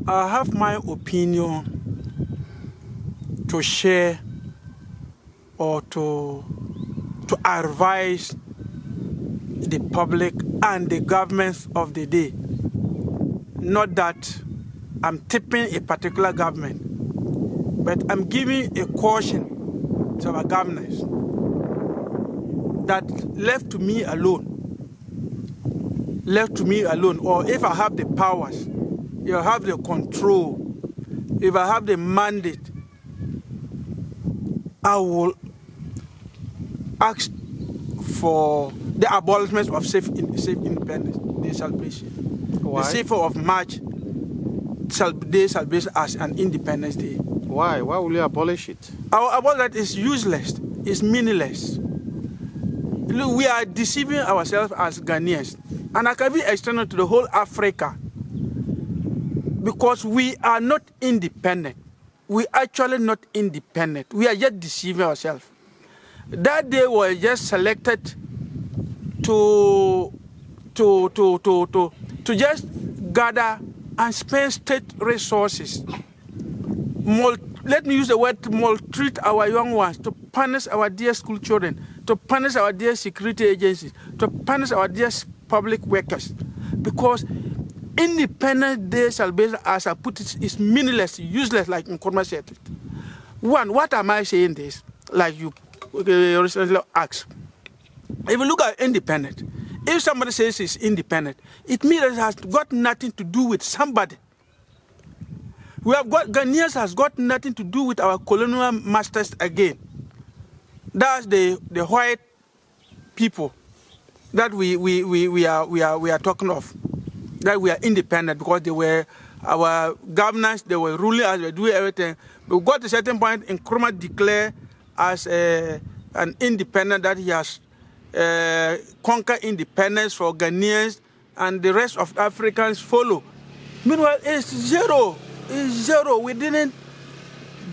I have my opinion to share or to advise the public and the governments of the day. Not that I'm tipping a particular government, but I'm giving a caution to our governors that left to me alone, or if I have the powers, if I have the control, if I have the mandate, I will ask for the abolishment of self-independence day celebration. Why? The 6th of March day celebration as an Independence Day. Why? Why will you abolish it? Our abolish is useless. It's meaningless. Look, we are deceiving ourselves as Ghanaians, and I can be extended to the whole Africa, because we are not independent. We actually not independent. We are just deceiving ourselves. That day was just selected to just gather and spend state resources. Let me use the word maltreat our young ones, to punish our dear school children, to punish our dear security agencies, to punish our dear public workers. Because Independence Day celebration, as I put it, is meaningless, useless, like Nkrumah said. One, what am I saying this? Like you recently asked. If you look at independent, if somebody says it's independent, it means it has got nothing to do with somebody. Ghanaians has got nothing to do with our colonial masters again. That's the white people that we are talking of. That we are independent because they were our governors, they were ruling us, they do everything. But we got to a certain point, Nkrumah declared as an independent that he has conquered independence for Ghanaians, and the rest of Africans follow. Meanwhile, it's zero. It's zero. We didn't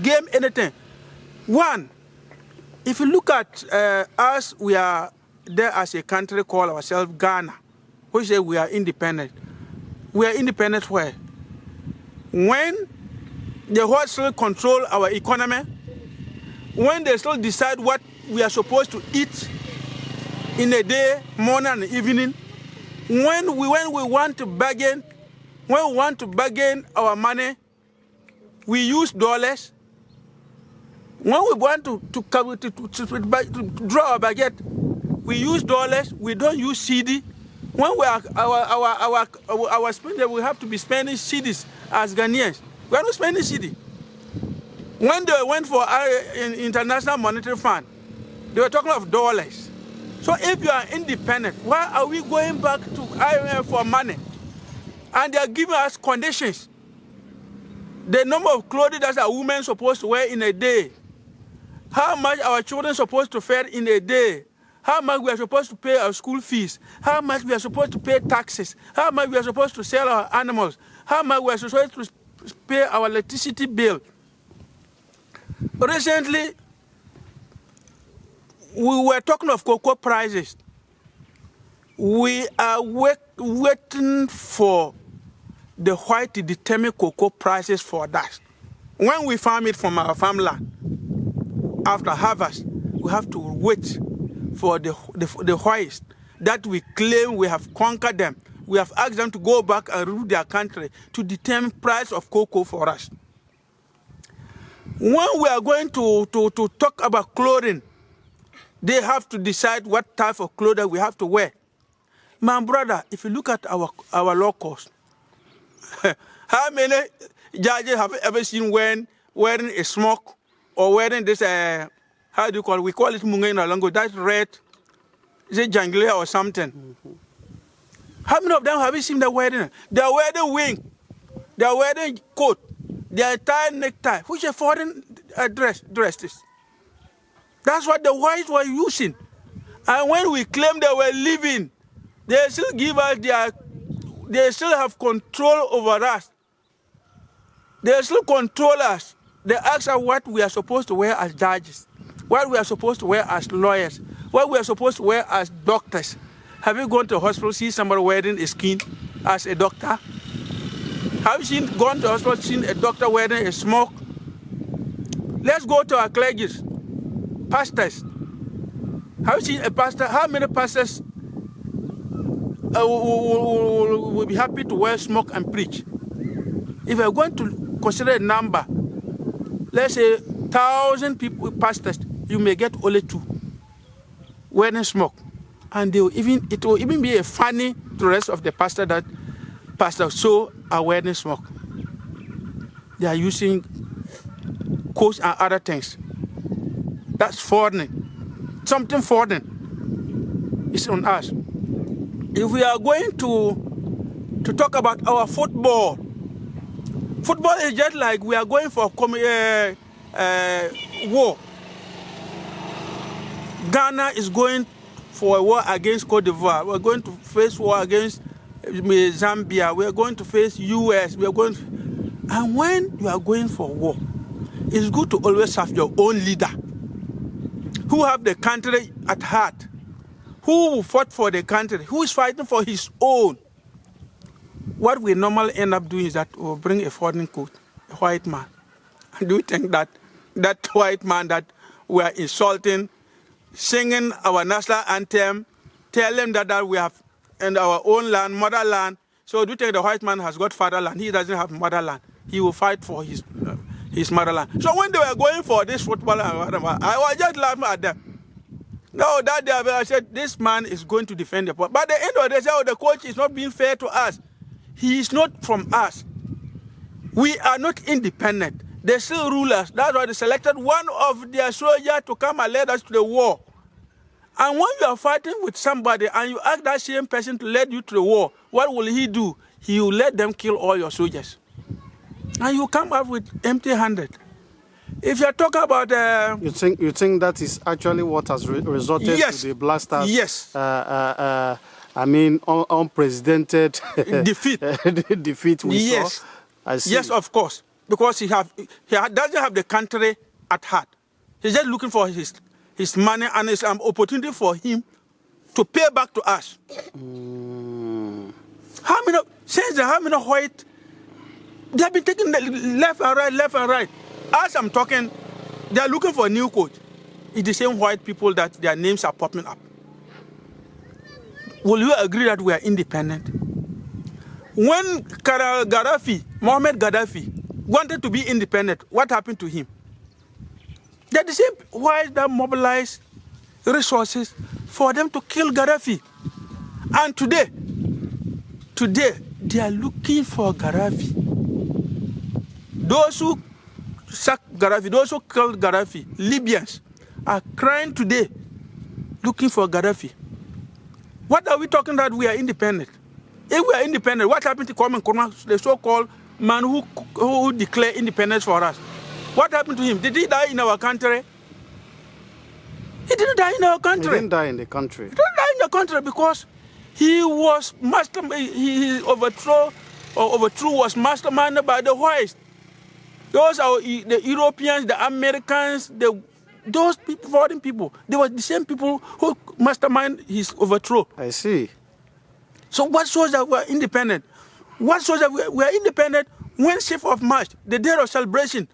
gain anything. One, if you look at us, we are there as a country called ourselves Ghana, which say we are independent. We are independent where? When the white still control our economy, when they still decide what we are supposed to eat in a day, morning and evening, when we want to bargain, our money, we use dollars. When we want to draw our budget, we use dollars. We don't use CD. When we are our spending, we have to be spending CDs as Ghanaians. We are not spending CD. When they went for International Monetary Fund, they were talking of dollars. So if you are independent, why are we going back to IMF for money? And they are giving us conditions. The number of clothing that a woman supposed to wear in a day, how much our children supposed to fare in a day, how much we are supposed to pay our school fees, how much we are supposed to pay taxes, how much we are supposed to sell our animals, how much we are supposed to pay our electricity bill. Recently, we were talking of cocoa prices. We are waiting for the white to determine cocoa prices for that. When we farm it from our farmland, after harvest, we have to wait for the whites that we claim we have conquered them. We have asked them to go back and rule their country to determine price of cocoa for us. When we are going to talk about clothing, they have to decide what type of clothing we have to wear. My brother, if you look at our law courts, how many judges have ever seen wearing a smock or wearing this, how do you call it? We call it munga in our language, that's red, is it janglia or something? Mm-hmm. How many of them have you seen them wearing it? They are wearing wing, they are wearing coat, they are tying necktie, which a foreign dresses. That's what the whites were using. And when we claim they were living, they still give us they still have control over us. They still control us. They ask us what we are supposed to wear as judges, what we are supposed to wear as lawyers, what we are supposed to wear as doctors. Have you gone to a hospital, see somebody wearing a skin as a doctor? Have you gone to hospital, seen a doctor wearing a smoke? Let's go to our clergies, pastors. Have you seen a pastor? How many pastors will be happy to wear smoke and preach? If we're going to consider a number, let's say 1,000 people, pastors, you may get only 2 wearing smoke. And it will even be a funny to the rest of the pastor that pastors so are wearing smoke. They are using coats and other things. That's foreign. Something foreign is on us. If we are going to talk about our football, football is just like we are going for war. Ghana is going for a war against Cote d'Ivoire. We're going to face war against Zambia. We're going to face US. And when you are going for war, it's good to always have your own leader who have the country at heart, who fought for the country, who is fighting for his own. What we normally end up doing is that we'll bring a foreign coat, a white man. And do you think that that white man that we are insulting, singing our national anthem, tell them that we have in our own land, motherland. So do you think the white man has got fatherland? He doesn't have motherland. He will fight for his motherland. So when they were going for this football, I was just laughing at them. No, that day I said, this man is going to defend the point. But at the end of the day, they said, oh, the coach is not being fair to us. He is not from us. We are not independent. They still rule us. That's why they selected one of their soldiers to come and lead us to the war. And when you are fighting with somebody and you ask that same person to lead you to the war, what will he do? He will let them kill all your soldiers. And you come up with empty-handed. If you are talking about... You think that is actually what has resulted yes, to the blasters? Yes. Unprecedented defeat we yes. saw? I see. Yes, of course. Because he doesn't have the country at heart. He's just looking for his money, and it's an opportunity for him to pay back to us. How many white, they have been taking left and right. As I'm talking, they are looking for a new coach. It's the same white people that their names are popping up. Will you agree that we are independent? When Mohammed Gaddafi wanted to be independent, what happened to him? They're the same whites that mobilized resources for them to kill Gaddafi. And today, they are looking for Gaddafi. Those who sacked Gaddafi, those who killed Gaddafi, Libyans, are crying today, looking for Gaddafi. What are we talking that we are independent? If we are independent, what happened to Kwame Nkrumah, the so-called man who declared independence for us? What happened to him? Did he die in our country? He didn't die in our country. He didn't die in the country. He didn't die in the country because he was overthrow was masterminded by the whites. Those are the Europeans, the Americans, those people, foreign people. They were the same people who mastermind his overthrow. I see. So what shows that we are independent? What shows that we are independent when shift of March, the day of celebration,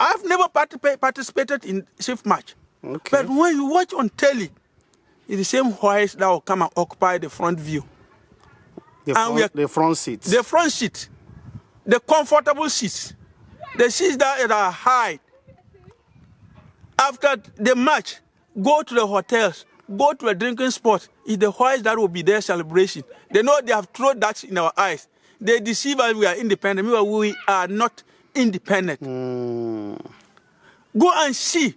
I've never participated in shift march. Okay. But when you watch on telly, it's the same whites that will come and occupy the front view. The front seats. The front seat. The comfortable seats. The seats that are high. After the march, go to the hotels, go to a drinking spot. It's the whites that will be there celebration. They know they have thrown that in our eyes. They deceive us we are independent. We are not independent. Go and see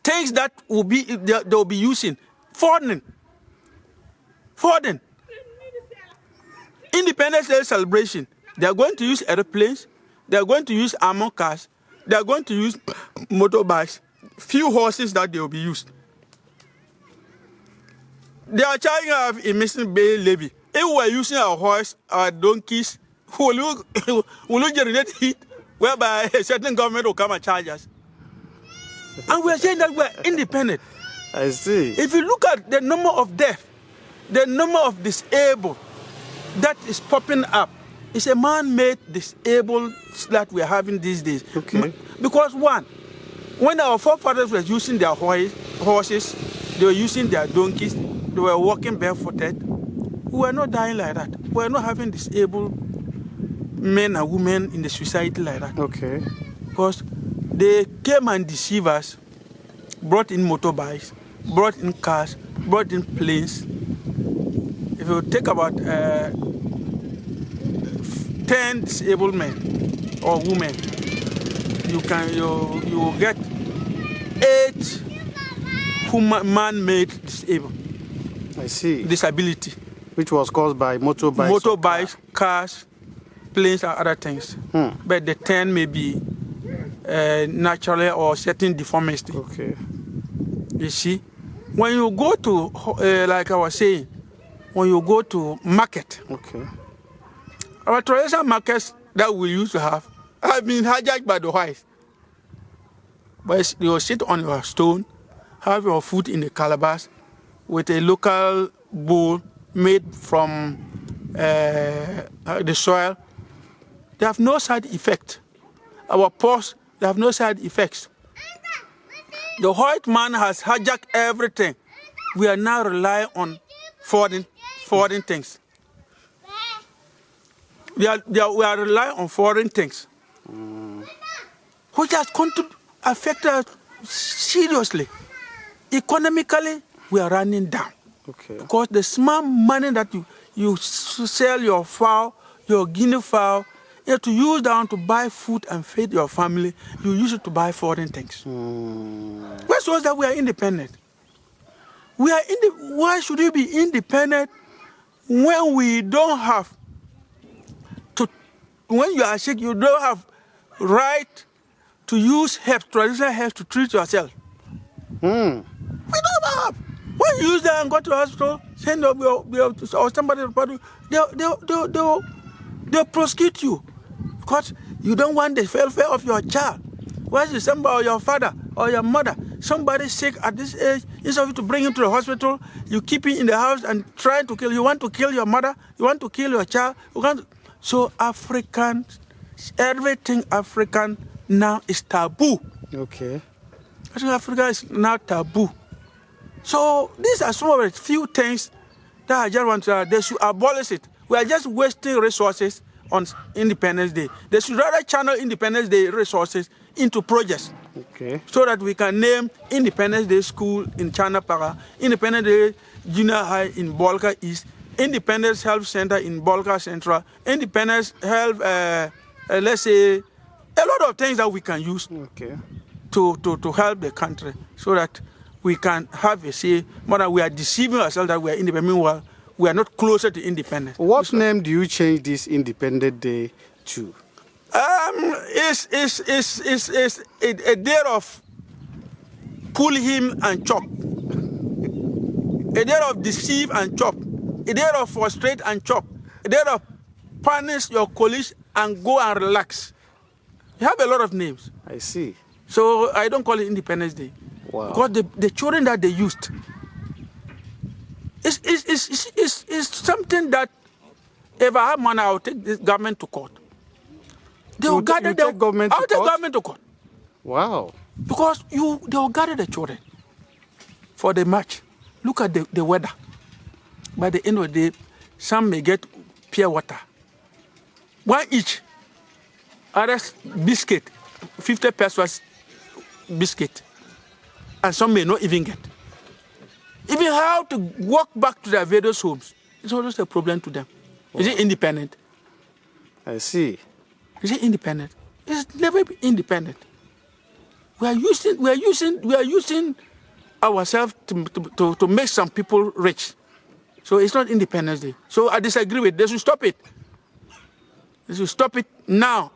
things that they will be using. Foreign. Independence Day celebration. They are going to use airplanes. They are going to use armored cars. They are going to use motorbikes. Few horses that they will be used. They are charging us emission bay levy. If we are using our horse, our donkeys, will you generate heat whereby a certain government will come and charge us? And we are saying that we are independent. I see. If you look at the number of deaths, the number of disabled that is popping up, It's a man-made disabled that we are having these days. Okay. Because one, when our forefathers were using their horses, they were using their donkeys, they were walking barefooted, we were not dying like that. We were not having disabled men and women in the society like that. Okay. Because they came and deceived us, brought in motorbikes, brought in cars, brought in planes. If you take about 10 disabled men or women, you will get 8 man-made disabled. I see. Disability. Which was caused by motorbikes. Motorbikes, cars, planes, and other things. But the 10 may be naturally or certain deformity. Okay. You see, when you go to, like I was saying, when you go to market, Okay. our traditional markets that we used to have been hijacked by the whites. But you sit on your stone, have your food in a calabash with a local bowl made from the soil. They have no side effect. Our pots, they have no side effects. The white man has hijacked everything. We are now relying on foreign things. We are relying on foreign things, which has affected us seriously. Economically, we are running down. Okay. Because the small money that you sell your fowl, your guinea fowl, you have to use down to buy food and feed your family, you use it to buy foreign things. Why shows that we are independent? Why should we be independent when we don't have to, when you are sick, you don't have right to use herbs, traditional herbs to treat yourself? We don't have. When you use that and go to the hospital, send or somebody, they'll prosecute you because you don't want the welfare of your child. Once you somebody or your father or your mother, somebody sick at this age, instead of you to bring him to the hospital, you keep him in the house and try to kill. You want to kill your mother, you want to kill your child. So Africans, everything African now is taboo. Okay. I think Africa is now taboo. So these are some of the few things that I just want to, they should abolish it. We are just wasting resources on Independence Day. They should rather channel Independence Day resources into projects. Okay. So that we can name Independence Day School in Chanapara, Independence Day Junior High in Bolka East, Independence Health Center in Bolka Central, Independence Health, let's say, a lot of things that we can use to help the country so that we can have a say. More than we are deceiving ourselves that we are independent. Meanwhile, we are not closer to independence. What name do you change this Independence Day to? It's a day of pull him and chop, a day of deceive and chop, a day of frustrate and chop, a day of punish your colleagues and go and relax. You have a lot of names. I see. So I don't call it Independence Day. Wow. Because the children that they used is something that if I have money, I will take this government to court. They will gather the government to court. Wow. Because they will gather the children for the march. Look at the weather. By the end of the day, some may get pure water. One each. Others biscuit, 50 pesos biscuit. And some may not even get. Even how to walk back to their various homes, it's always a problem to them. Wow. Is it independent? I see. Is it independent? It's never been independent. We are using ourselves to make some people rich. So it's not Independence Day. So I disagree with. They should stop it. They should stop it now.